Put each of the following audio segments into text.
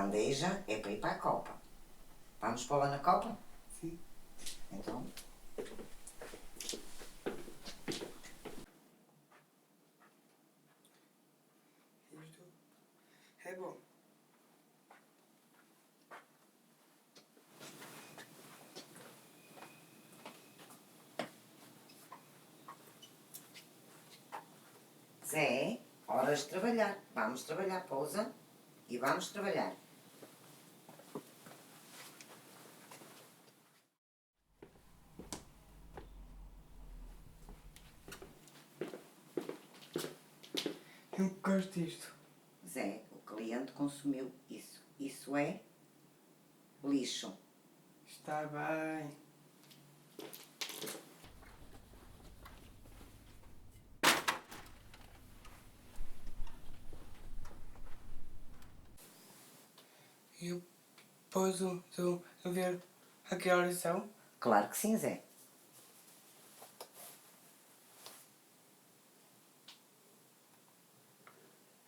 bandeja é para ir para a Copa. Vamos pô-la na Copa? Sim. Então. Isto é bom. Zé, horas de trabalhar. Vamos trabalhar, pousa. E vamos trabalhar. Eu gosto disto. Zé, o cliente consumiu isso. Isso é lixo. Está bem. Eu posso ver a que horas são? Claro que sim, Zé.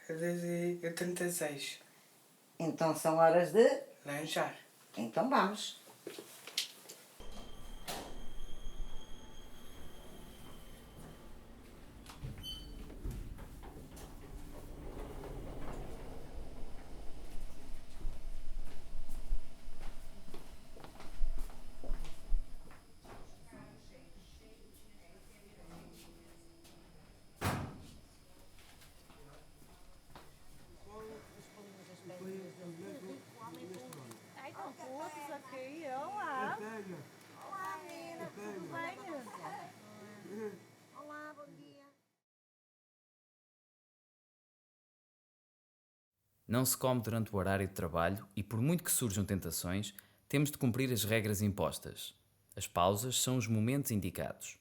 É 10h36. Então são horas de... Lanchar. Então vamos. Ai, estão todos aqui. Olá. Olá, menina. Tudo bem? Olá, bom dia. Não se come durante o horário de trabalho e, por muito que surjam tentações, temos de cumprir as regras impostas. As pausas são os momentos indicados.